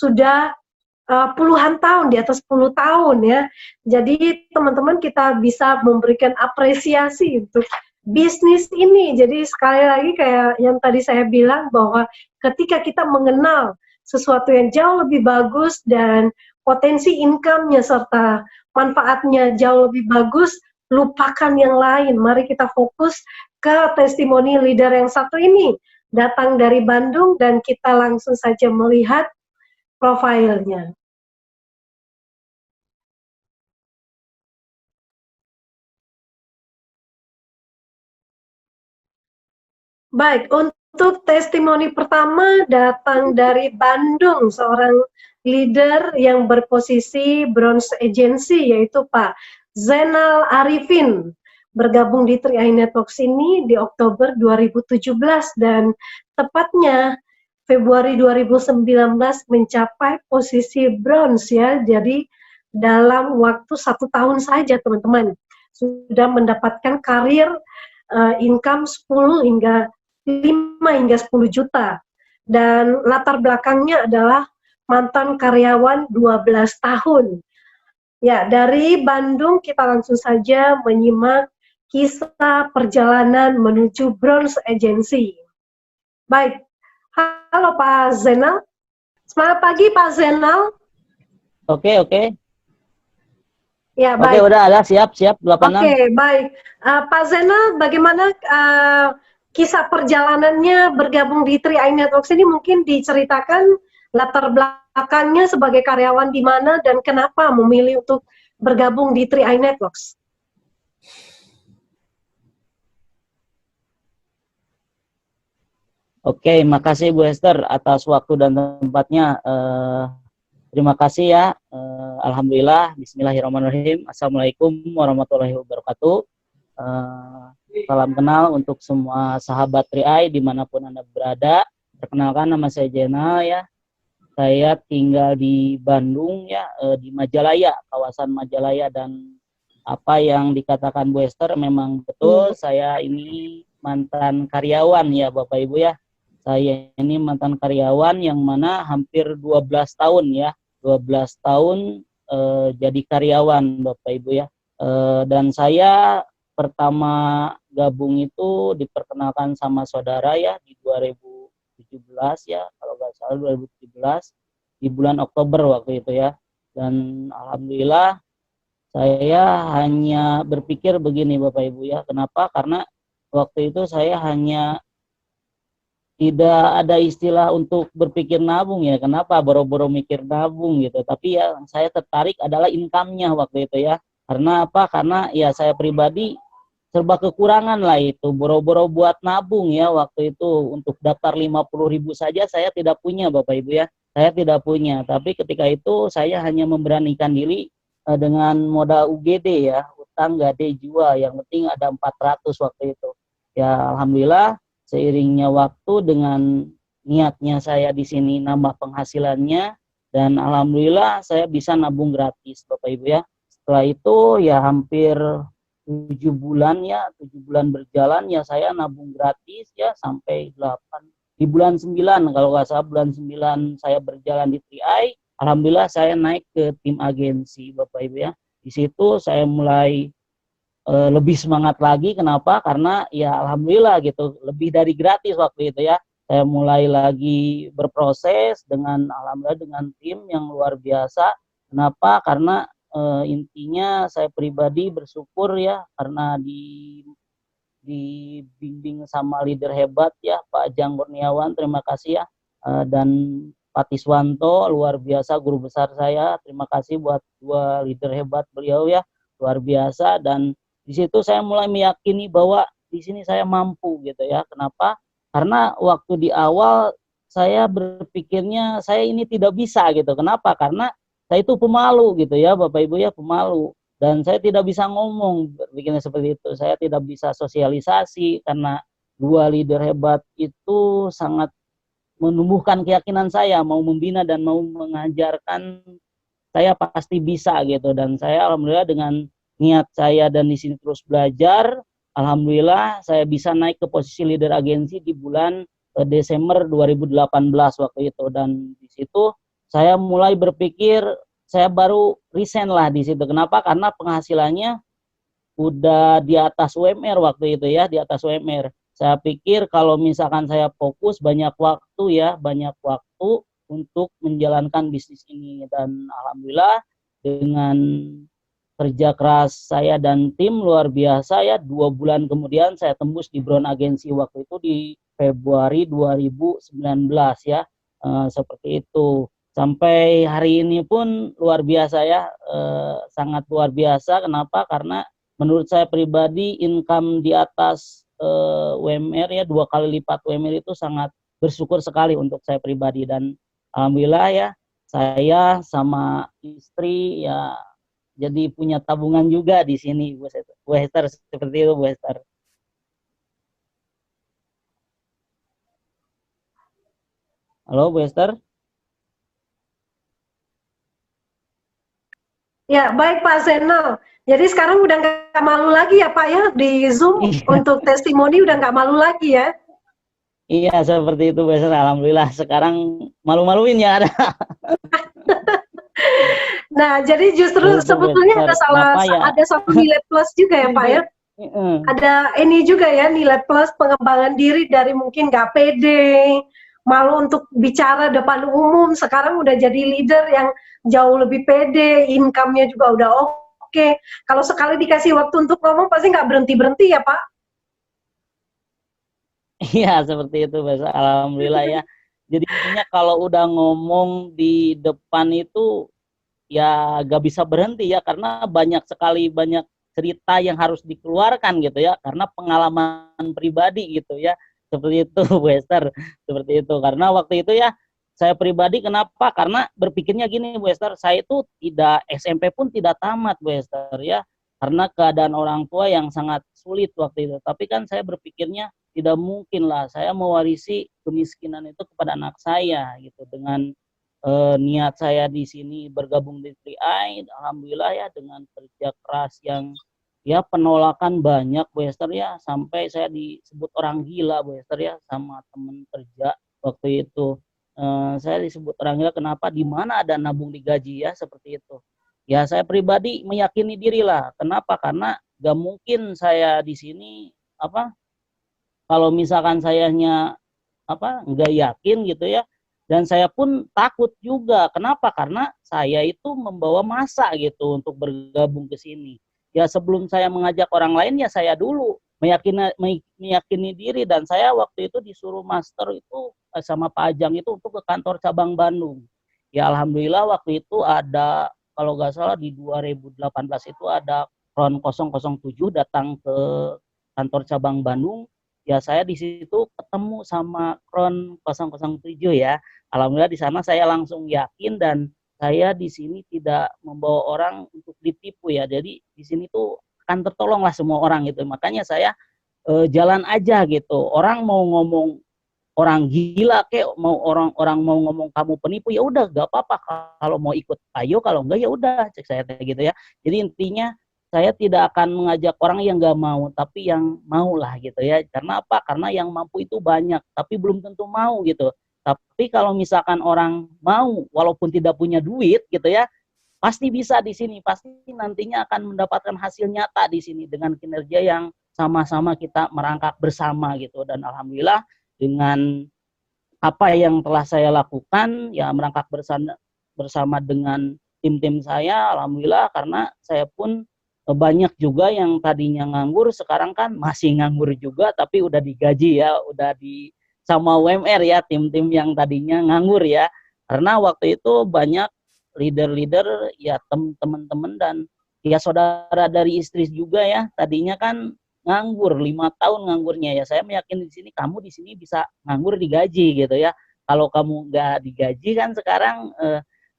sudah puluhan tahun, di atas 10 tahun ya. Jadi teman-teman kita bisa memberikan apresiasi untuk bisnis ini. Jadi sekali lagi kayak yang tadi saya bilang bahwa ketika kita mengenal sesuatu yang jauh lebih bagus dan potensi income-nya serta manfaatnya jauh lebih bagus, lupakan yang lain. Mari kita fokus ke testimoni leader yang satu ini. Datang dari Bandung dan kita langsung saja melihat profilnya. Baik, untuk testimoni pertama datang dari Bandung, seorang leader yang berposisi bronze agency, yaitu Pak Zainal Arifin, bergabung di 3i Networks ini di Oktober 2017 dan tepatnya Februari 2019 mencapai posisi bronze ya. Jadi dalam waktu 1 tahun saja teman-teman sudah mendapatkan karir income 10 hingga 5 hingga 10 juta. Dan latar belakangnya adalah mantan karyawan 12 tahun. Ya, dari Bandung kita langsung saja menyimak kisah perjalanan menuju Bronze Agency. Baik, halo Pak Zainal. Selamat pagi Pak Zainal. Oke. Ya, baik. Oke, udah ada, siap 26. Oke, baik. Pak Zainal, bagaimana kisah perjalanannya bergabung di 3i Networks ini? Mungkin diceritakan latar belakangnya sebagai karyawan di mana dan kenapa memilih untuk bergabung di 3i Networks? Oke, makasih Bu Esther atas waktu dan tempatnya. Terima kasih ya. Alhamdulillah. Bismillahirrahmanirrahim. Assalamualaikum warahmatullahi wabarakatuh. Salam kenal untuk semua sahabat 3i dimanapun Anda berada. Perkenalkan, nama saya Zainal ya. Saya tinggal di Bandung ya, di Majalaya, kawasan Majalaya, dan apa yang dikatakan Bu Esther memang betul. Saya ini mantan karyawan ya Bapak Ibu ya. Saya ini mantan karyawan yang mana hampir 12 tahun ya. 12 tahun jadi karyawan Bapak Ibu ya. Dan saya pertama gabung itu diperkenalkan sama saudara ya di 2017 ya, kalau nggak salah 2017 di bulan Oktober waktu itu ya. Dan alhamdulillah saya hanya berpikir begini Bapak Ibu ya. Kenapa? Karena waktu itu saya hanya tidak ada istilah untuk berpikir nabung ya. Kenapa boro-boro mikir nabung gitu. Tapi ya saya tertarik adalah income-nya waktu itu ya. Karena apa? Karena ya saya pribadi serba kekurangan lah itu. Boro-boro buat nabung ya waktu itu. Untuk daftar 50.000 saja saya tidak punya Bapak Ibu ya. Saya tidak punya. Tapi ketika itu saya hanya memberanikan diri dengan modal UGD ya. Utang gade jua. Yang penting ada 400 waktu itu. Ya alhamdulillah. Seiringnya waktu dengan niatnya saya di sini nambah penghasilannya, dan alhamdulillah saya bisa nabung gratis Bapak Ibu ya. Setelah itu ya hampir 7 bulan ya, 7 bulan berjalan ya saya nabung gratis ya sampai 8. Di bulan 9 kalau nggak salah bulan 9 saya berjalan di 3i, alhamdulillah saya naik ke tim agensi Bapak Ibu ya. Di situ saya mulai lebih semangat lagi. Kenapa? Karena ya alhamdulillah gitu, lebih dari gratis waktu itu ya. Saya mulai lagi berproses dengan alhamdulillah dengan tim yang luar biasa. Kenapa? Karena intinya saya pribadi bersyukur ya, karena dibimbing sama leader hebat ya Pak Ajang Kurniawan, terima kasih ya, dan Pak Tiswanto luar biasa, guru besar saya. Terima kasih buat dua leader hebat beliau ya, luar biasa. Dan di situ saya mulai meyakini bahwa di sini saya mampu gitu ya. Kenapa? Karena waktu di awal saya berpikirnya saya ini tidak bisa gitu. Kenapa? Karena saya itu pemalu gitu ya Bapak Ibu ya, pemalu. Dan saya tidak bisa ngomong, berpikirnya seperti itu. Saya tidak bisa sosialisasi karena dua leader hebat itu sangat menumbuhkan keyakinan saya, mau membina dan mau mengajarkan saya pasti bisa gitu. Dan saya alhamdulillah dengan niat saya dan di sini terus belajar, alhamdulillah saya bisa naik ke posisi leader agensi di bulan Desember 2018 waktu itu. Dan di situ saya mulai berpikir, saya baru resign lah di situ. Kenapa? Karena penghasilannya udah di atas UMR waktu itu ya, di atas UMR. Saya pikir kalau misalkan saya fokus banyak waktu untuk menjalankan bisnis ini, dan alhamdulillah dengan kerja keras saya dan tim luar biasa ya, 2 bulan kemudian saya tembus di Brown Agency waktu itu di Februari 2019 ya. Seperti itu. Sampai hari ini pun luar biasa ya, sangat luar biasa. Kenapa? Karena menurut saya pribadi income di atas UMR ya, 2 kali lipat UMR itu sangat bersyukur sekali untuk saya pribadi. Dan alhamdulillah ya, saya sama istri ya jadi punya tabungan juga di sini, Bu Hester, seperti itu Bu Hester. Halo Bu Hester. Ya, baik Pak Zainal. Jadi sekarang udah nggak malu lagi ya Pak ya, di Zoom untuk testimoni udah nggak malu lagi ya? Iya, seperti itu Bu Hester. Alhamdulillah sekarang malu-maluin ya ada. Nah, jadi justru sebetulnya ada satu nilai plus juga ya Pak ya. Ada ini juga ya, nilai plus pengembangan diri dari mungkin nggak pede, malu untuk bicara depan umum, sekarang udah jadi leader yang jauh lebih pede, income-nya juga udah oke. Kalau sekali dikasih waktu untuk ngomong pasti nggak berhenti-berhenti ya Pak? Iya, seperti itu Pak. Alhamdulillah ya. Jadi intinya kalau udah ngomong di depan itu ya gak bisa berhenti ya, karena banyak cerita yang harus dikeluarkan gitu ya, karena pengalaman pribadi gitu ya, seperti itu Bu Hester, seperti itu. Karena waktu itu ya saya pribadi, kenapa? Karena berpikirnya gini Bu Hester, saya itu tidak SMP pun tidak tamat Bu Hester ya, karena keadaan orang tua yang sangat sulit waktu itu. Tapi kan saya berpikirnya tidak mungkin lah saya mewarisi kemiskinan itu kepada anak saya gitu. Dengan niat saya di sini bergabung di 3i, alhamdulillah ya dengan kerja keras yang ya penolakan banyak Bu Hester ya, sampai saya disebut orang gila Bu Hester ya sama teman kerja waktu itu. Saya disebut orang gila, kenapa? Di mana ada nabung di gaji ya, seperti itu. Ya saya pribadi meyakini diri lah. Kenapa? Karena gak mungkin saya di sini kalau misalkan sayanya nggak yakin gitu ya. Dan saya pun takut juga. Kenapa? Karena saya itu membawa masa gitu untuk bergabung ke sini. Ya sebelum saya mengajak orang lain ya saya dulu meyakini diri. Dan saya waktu itu disuruh master itu sama Pak Ajang itu untuk ke kantor cabang Bandung. Ya alhamdulillah waktu itu ada, kalau nggak salah di 2018 itu ada Ron 007 datang ke kantor cabang Bandung. Ya saya di situ ketemu sama Ron 007 ya. Alhamdulillah di sana saya langsung yakin, dan saya di sini tidak membawa orang untuk ditipu ya. Jadi di sini tuh akan tertolong lah semua orang gitu. Makanya saya jalan aja gitu. Orang mau ngomong orang gila kayak mau orang mau ngomong kamu penipu, ya udah gak apa-apa, kalau mau ikut ayo, kalau enggak ya udah, cek saya gitu ya. Jadi intinya saya tidak akan mengajak orang yang nggak mau, tapi yang mau lah gitu ya. Karena apa? Karena yang mampu itu banyak, tapi belum tentu mau gitu. Tapi kalau misalkan orang mau, walaupun tidak punya duit gitu ya, pasti bisa di sini. Pasti nantinya akan mendapatkan hasil nyata di sini dengan kinerja yang sama-sama kita merangkak bersama gitu. Dan alhamdulillah dengan apa yang telah saya lakukan, ya merangkak bersama dengan tim-tim saya, alhamdulillah, karena saya pun banyak juga yang tadinya nganggur, sekarang kan masih nganggur juga, tapi udah digaji ya, udah sama UMR ya, tim-tim yang tadinya nganggur ya. Karena waktu itu banyak leader-leader ya, teman-teman dan ya saudara dari istri juga ya, tadinya kan nganggur 5 tahun nganggurnya ya. Saya meyakini di sini, kamu di sini bisa nganggur digaji gitu ya. Kalau kamu nggak digaji kan sekarang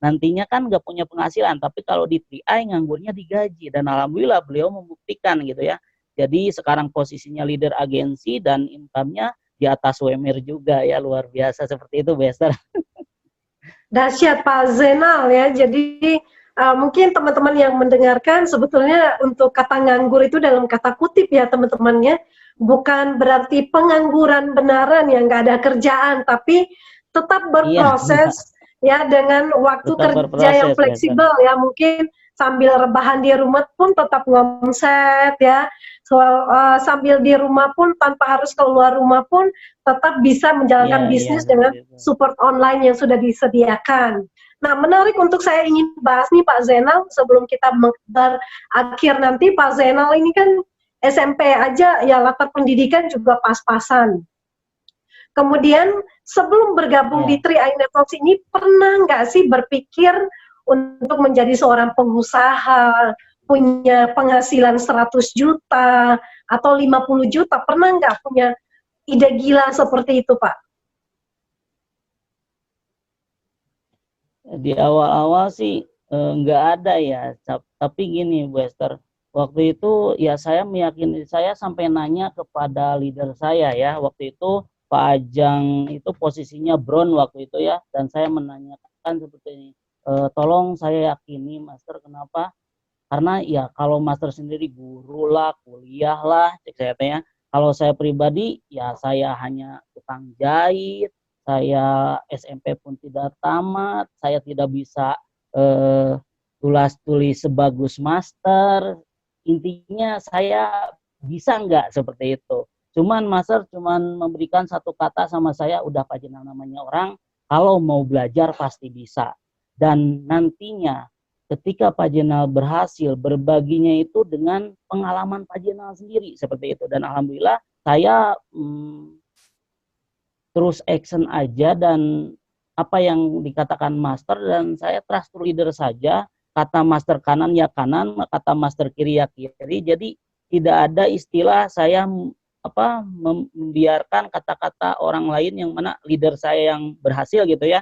nantinya kan nggak punya penghasilan, tapi kalau di 3i nganggurnya digaji, dan alhamdulillah beliau membuktikan gitu ya. Jadi sekarang posisinya leader agensi dan income-nya di atas UMR juga ya, luar biasa, seperti itu Bester. Dahsyat Pak Zainal ya. Jadi mungkin teman-teman yang mendengarkan, sebetulnya untuk kata nganggur itu dalam kata kutip ya teman-temannya, bukan berarti pengangguran benaran yang nggak ada kerjaan, tapi tetap berproses. ya, dengan waktu Tetap kerja yang berproses, Bu Esther. fleksibel ya, mungkin sambil rebahan di rumah pun tetap ngomset ya, sambil di rumah pun tanpa harus keluar rumah pun tetap bisa Iya, menjalankan iya bisnis dengan seperti itu. support online yang sudah disediakan. Nah, menarik untuk saya ingin bahas nih Pak Zainal, sebelum kita berakhir nanti. Pak Zainal ini kan SMP aja ya, latar pendidikan juga pas-pasan. Kemudian sebelum bergabung di Iya. Tri Ain Networks ini, pernah nggak sih berpikir untuk menjadi seorang pengusaha, punya penghasilan 100 juta atau 50 juta? Pernah nggak punya ide gila seperti itu, Pak? Di awal-awal sih nggak ada ya, tapi gini Bu Esther, waktu itu ya saya meyakini, saya sampai nanya kepada leader saya ya, waktu itu Pak Ajang itu posisinya Brown waktu itu ya, dan saya menanyakan seperti ini, tolong saya yakini Master, kenapa? Karena ya kalau Master sendiri guru lah, kuliah lah, cek saya tanya. Kalau saya pribadi ya saya hanya tukang jahit, saya SMP pun tidak tamat, saya tidak bisa tulis tulis sebagus Master. Intinya saya bisa nggak seperti itu. Cuman Master cuman memberikan satu kata sama saya, udah Pak Jenal namanya orang, kalau mau belajar pasti bisa. Dan nantinya ketika Pak Jenal berhasil, berbaginya itu dengan pengalaman Pak Jenal sendiri seperti itu. Dan alhamdulillah saya terus action aja, dan apa yang dikatakan Master, dan saya trust to leader saja. Kata Master kanan ya kanan, kata Master kiri ya kiri. Jadi tidak ada istilah saya membiarkan kata-kata orang lain yang mana leader saya yang berhasil gitu ya.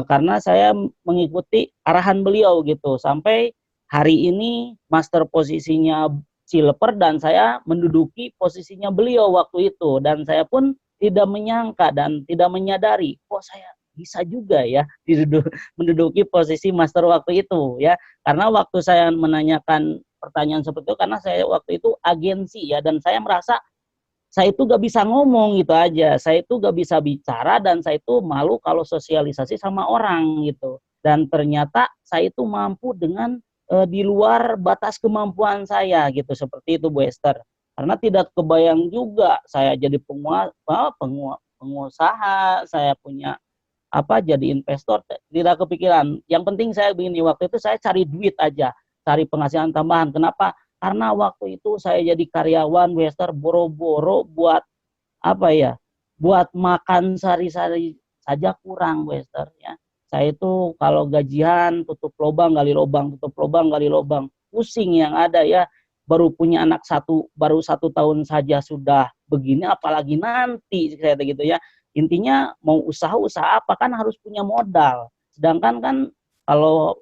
Karena saya mengikuti arahan beliau gitu. Sampai hari ini Master posisinya silver dan saya menduduki posisinya beliau waktu itu, dan saya pun tidak menyangka dan tidak menyadari kok saya bisa juga ya menduduki posisi Master waktu itu ya, karena waktu saya menanyakan pertanyaan seperti itu, karena saya waktu itu agensi ya, dan saya merasa saya itu gak bisa ngomong gitu aja, saya itu gak bisa bicara, dan saya itu malu kalau sosialisasi sama orang gitu. Dan ternyata saya itu mampu dengan di luar batas kemampuan saya gitu, seperti itu Bu Esther. Karena tidak kebayang juga saya jadi pengusaha, saya punya jadi investor, tidak kepikiran. Yang penting saya begini, waktu itu saya cari duit aja, cari penghasilan tambahan. Kenapa? Karena waktu itu saya jadi karyawan Wester, boro-boro buat buat makan sehari-hari saja kurang Wester ya. Saya itu kalau gajian tutup lubang gali lubang, tutup lubang gali lubang, pusing yang ada ya. Baru punya anak baru 1 tahun saja sudah begini, apalagi nanti saya gitu ya. Intinya mau usaha apa kan harus punya modal. Sedangkan kan kalau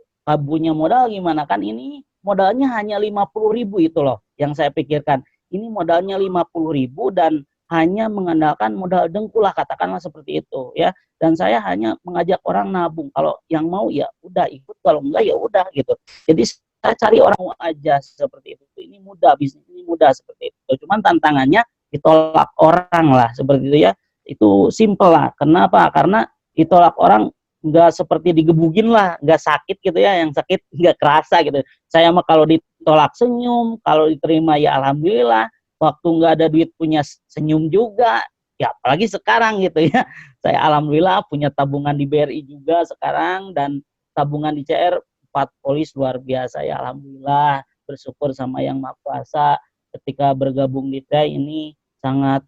punya modal gimana, kan ini modalnya hanya 50.000 itu loh yang saya pikirkan. Ini modalnya 50.000 dan hanya mengandalkan modal dengkul lah, katakanlah seperti itu ya. Dan saya hanya mengajak orang nabung. Kalau yang mau ya udah ikut, kalau enggak ya udah gitu. Jadi saya cari orang mau aja seperti itu. Ini mudah, bisnis ini mudah seperti itu. Cuman tantangannya ditolak orang lah seperti itu ya. Itu simple lah. Kenapa? Karena ditolak orang nggak seperti digebugin lah, nggak sakit gitu ya, yang sakit nggak kerasa gitu. Saya mah kalau ditolak senyum, kalau diterima ya alhamdulillah, waktu nggak ada duit punya senyum juga, ya apalagi sekarang gitu ya. Saya alhamdulillah punya tabungan di BRI juga sekarang, dan tabungan di CR 4 polis luar biasa ya, alhamdulillah, bersyukur sama yang Maha Kuasa. Ketika bergabung di TRI ini sangat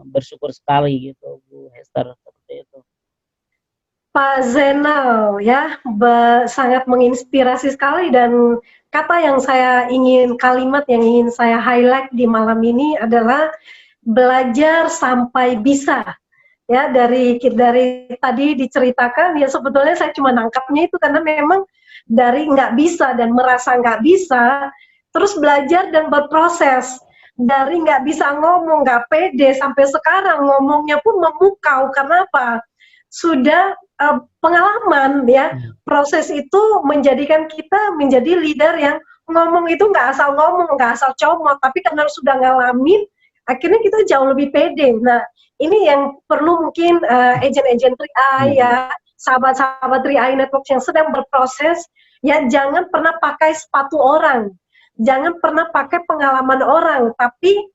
bersyukur sekali gitu Bu Hester, seperti itu. Pak Zainal ya, sangat menginspirasi sekali, dan kalimat yang ingin saya highlight di malam ini adalah belajar sampai bisa. Ya, dari tadi diceritakan ya, sebetulnya saya cuma nangkapnya itu karena memang dari nggak bisa dan merasa nggak bisa, terus belajar dan berproses. Dari nggak bisa ngomong, nggak pede, sampai sekarang ngomongnya pun memukau. Karena apa? Sudah pengalaman ya, proses itu menjadikan kita menjadi leader yang ngomong itu nggak asal ngomong, nggak asal comot, tapi karena sudah ngalamin, akhirnya kita jauh lebih pede. Nah, ini yang perlu mungkin agent-agent TRI ya, sahabat-sahabat Ria Network yang sedang berproses, ya jangan pernah pakai sepatu orang, jangan pernah pakai pengalaman orang, tapi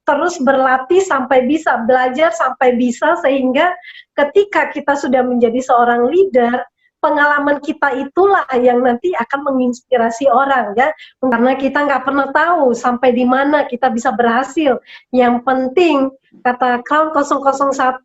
terus berlatih sampai bisa, belajar sampai bisa, sehingga ketika kita sudah menjadi seorang leader, pengalaman kita itulah yang nanti akan menginspirasi orang, ya. Karena kita nggak pernah tahu sampai di mana kita bisa berhasil. Yang penting, kata Crown 001,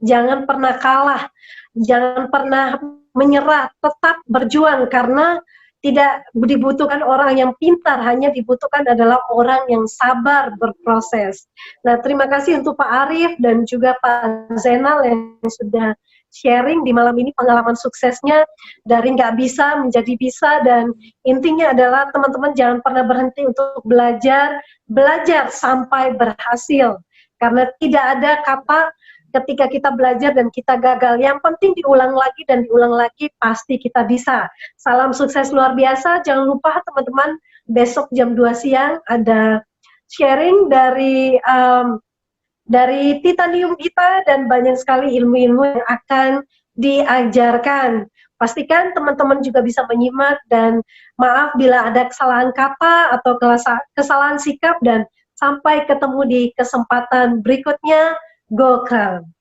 jangan pernah kalah, jangan pernah menyerah, tetap berjuang, karena tidak dibutuhkan orang yang pintar, hanya dibutuhkan adalah orang yang sabar berproses. Nah, terima kasih untuk Pak Arief dan juga Pak Zainal yang sudah sharing di malam ini pengalaman suksesnya dari nggak bisa menjadi bisa, dan intinya adalah teman-teman jangan pernah berhenti untuk belajar sampai berhasil, karena tidak ada kata ketika kita belajar dan kita gagal. Yang penting diulang lagi dan diulang lagi, pasti kita bisa. Salam sukses luar biasa. Jangan lupa teman-teman, besok jam 2 siang ada sharing dari Titanium kita, dan banyak sekali ilmu-ilmu yang akan diajarkan. Pastikan teman-teman juga bisa menyimak, dan maaf bila ada kesalahan kata atau kesalahan sikap, dan sampai ketemu di kesempatan berikutnya. Go Crown!